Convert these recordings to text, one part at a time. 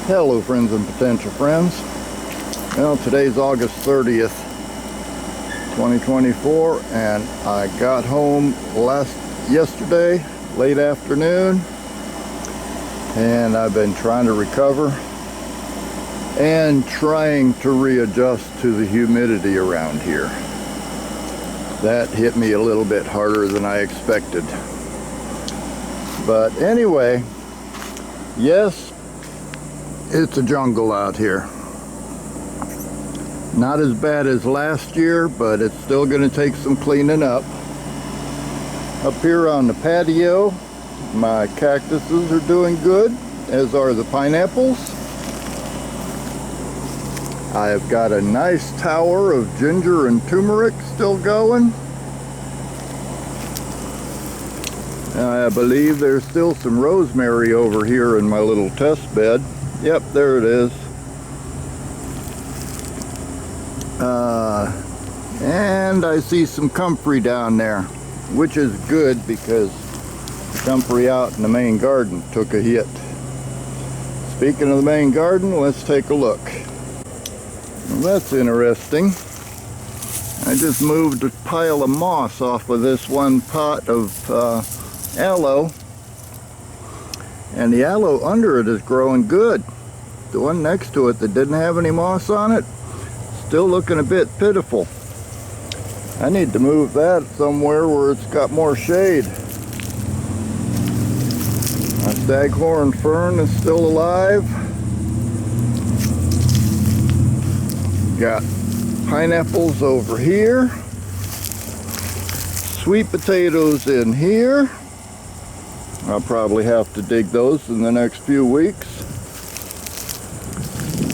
Hello friends and potential friends. Well, today's August 30th, 2024, and I got home yesterday, late afternoon, and I've been trying to recover and trying to readjust to the humidity around here. That hit me a little bit harder than I expected. But anyway, yes, it's a jungle out here. Not as bad as last year, but it's still going to take some cleaning up. Up here on the patio, my cactuses are doing good, as are the pineapples. I've got a nice tower of ginger and turmeric still going. I believe there's still some rosemary over here in my little test bed. Yep, there it is. And I see some comfrey down there, which is good because the comfrey out in the main garden took a hit. Speaking of the main garden, let's take a look. Well, that's interesting. I just moved a pile of moss off of this one pot of aloe, and the aloe under it is growing good. The one next to it that didn't have any moss on it, still looking a bit pitiful. I need to move that somewhere where it's got more shade. My staghorn fern is still alive. Got pineapples over here. Sweet potatoes in here. I'll probably have to dig those in the next few weeks.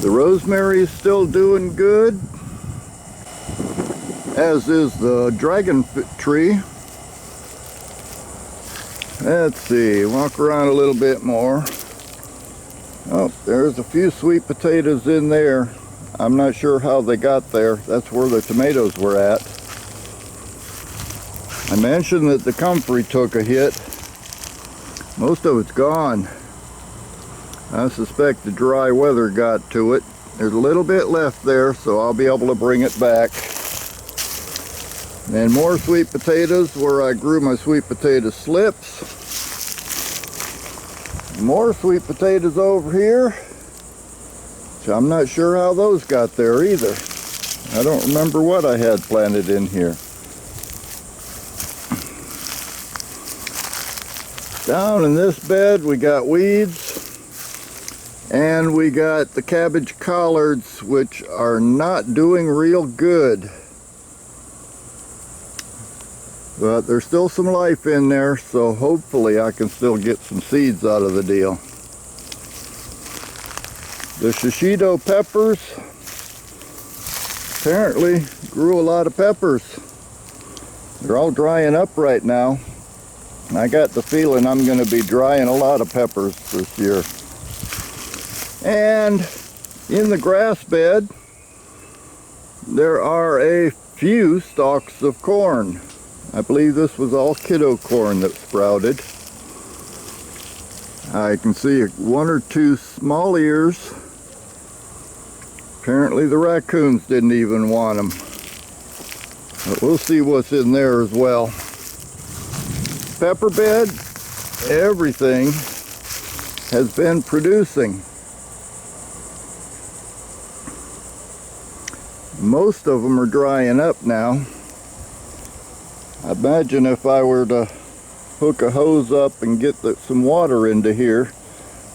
The rosemary is still doing good, as is the dragon tree. Let's see, walk around a little bit more. Oh, there's a few sweet potatoes in there. I'm not sure how they got there. That's where the tomatoes were at. I mentioned that the comfrey took a hit. Most of it's gone. I suspect the dry weather got to it. There's a little bit left there, so I'll be able to bring it back. And more sweet potatoes where I grew my sweet potato slips. More sweet potatoes over here. So I'm not sure how those got there either. I don't remember what I had planted in here. Down in this bed we got weeds, and we got the cabbage collards, which are not doing real good. But there's still some life in there, so hopefully I can still get some seeds out of the deal. The shishito peppers apparently grew a lot of peppers. They're all drying up right now. I got the feeling I'm going to be drying a lot of peppers this year. And in the grass bed, there are a few stalks of corn. I believe this was all kiddo corn that sprouted. I can see one or two small ears. Apparently the raccoons didn't even want them. But we'll see what's in there as well. Pepper bed, everything has been producing. Most of them are drying up now. I imagine if I were to hook a hose up and get some water into here,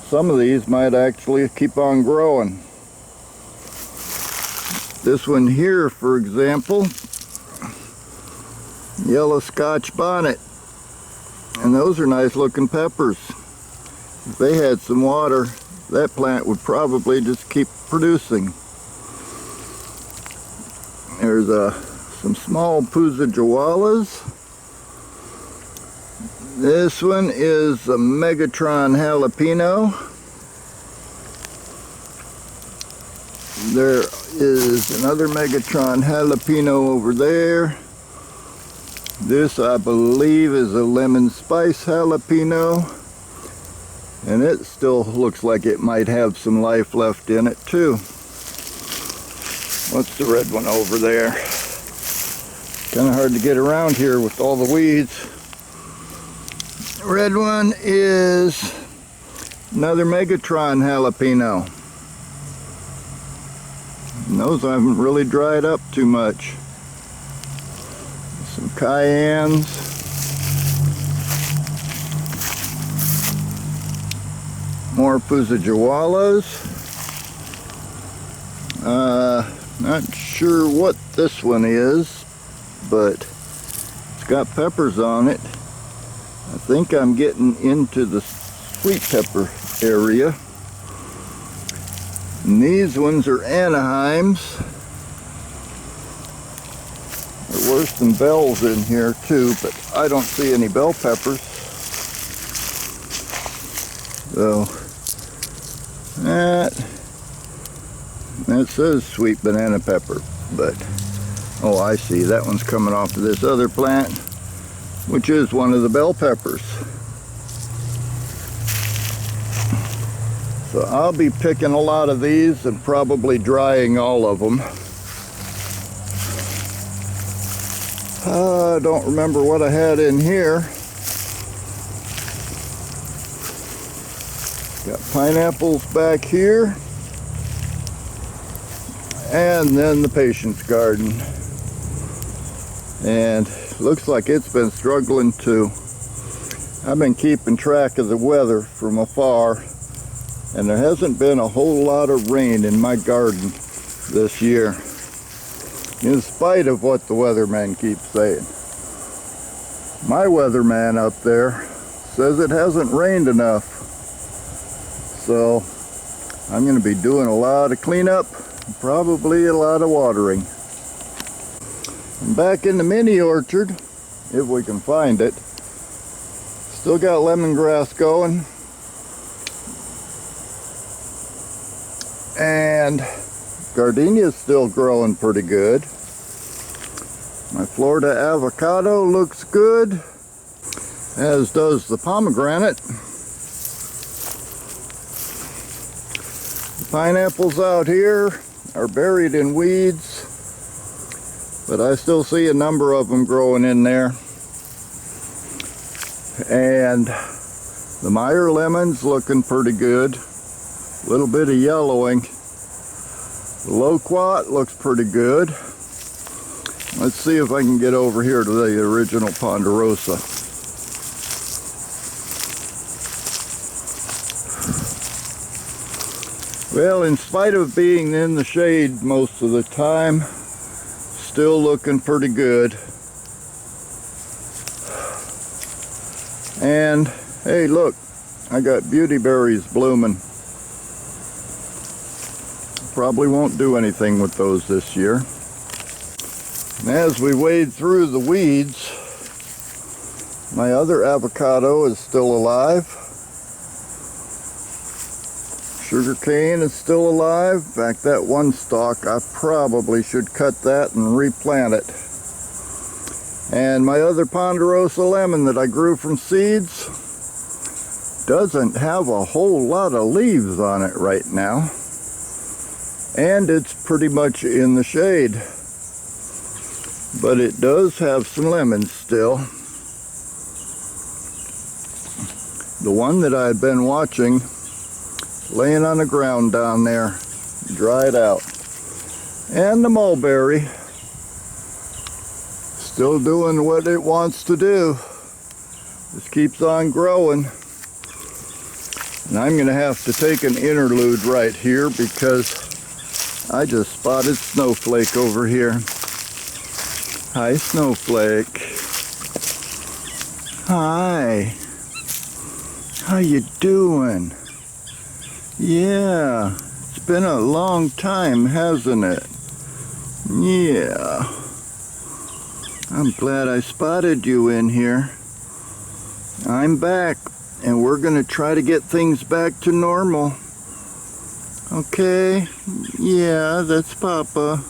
some of these might actually keep on growing. This one here, for example, yellow Scotch bonnet. And those are nice looking peppers. If they had some water, that plant would probably just keep producing. There's some small Puzajawalas. This one is a Megatron jalapeno. There is another Megatron jalapeno over there. This, I believe, is a lemon spice jalapeno. And it still looks like it might have some life left in it too. What's the red one over there? Kind of hard to get around here with all the weeds. Red one is another Megatron jalapeno. And those haven't really dried up too much. Some cayennes. More Fusajawalas. Not sure what this one is, but it's got peppers on it. I think I'm getting into the sweet pepper area. And these ones are Anaheims. There were some bells in here too, but I don't see any bell peppers. So that says sweet banana pepper, but oh, I see, that one's coming off of this other plant, which is one of the bell peppers. So I'll be picking a lot of these and probably drying all of them. I don't remember what I had in here. Got pineapples back here. And then the patience garden. And looks like it's been struggling too. I've been keeping track of the weather from afar, and there hasn't been a whole lot of rain in my garden this year, in spite of what the weatherman keeps saying. My weatherman up there says it hasn't rained enough. So I'm going to be doing a lot of cleanup, probably a lot of watering. And back in the mini orchard, if we can find it, still got lemongrass going. And gardenia's still growing pretty good. My Florida avocado looks good, as does the pomegranate. The pineapples out here are buried in weeds, but I still see a number of them growing in there. And the Meyer lemon's looking pretty good. A little bit of yellowing. The loquat looks pretty good. Let's see if I can get over here to the original ponderosa. Well, in spite of being in the shade most of the time, still looking pretty good. And hey, look, I got beauty berries blooming. Probably won't do anything with those this year. And as we wade through the weeds, my other avocado is still alive. Sugarcane is still alive. In fact, that one stalk, I probably should cut that and replant it. And my other ponderosa lemon that I grew from seeds doesn't have a whole lot of leaves on it right now. And it's pretty much in the shade. But it does have some lemons still. The one that I had been watching, laying on the ground down there, dried out. And the mulberry, still doing what it wants to do. Just keeps on growing. And I'm going to have to take an interlude right here because I just spotted Snowflake over here. Hi, Snowflake. Hi. How you doing? Yeah, it's been a long time, hasn't it? Yeah. I'm glad I spotted you in here. I'm back, and we're gonna try to get things back to normal. Okay? Yeah, that's Papa.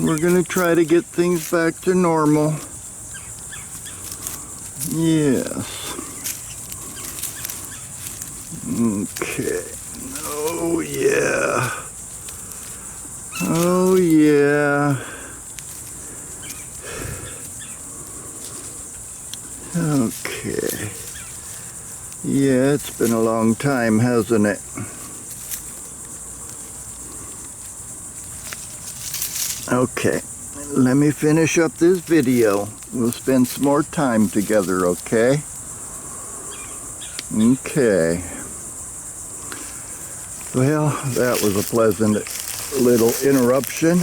We're gonna try to get things back to normal. Yes. Okay. Oh yeah. Oh yeah. Okay. Yeah, it's been a long time, hasn't it? Okay. Let me finish up this video. We'll spend some more time together, okay? Okay. Well, that was a pleasant little interruption.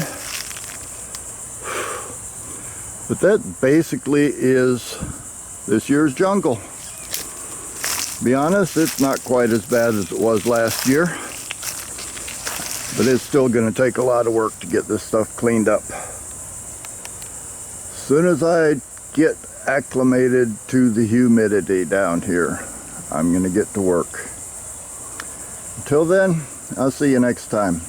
But that basically is this year's jungle. To be honest, it's not quite as bad as it was last year. But it's still going to take a lot of work to get this stuff cleaned up. As soon as I get acclimated to the humidity down here, I'm going to get to work. Until then, I'll see you next time.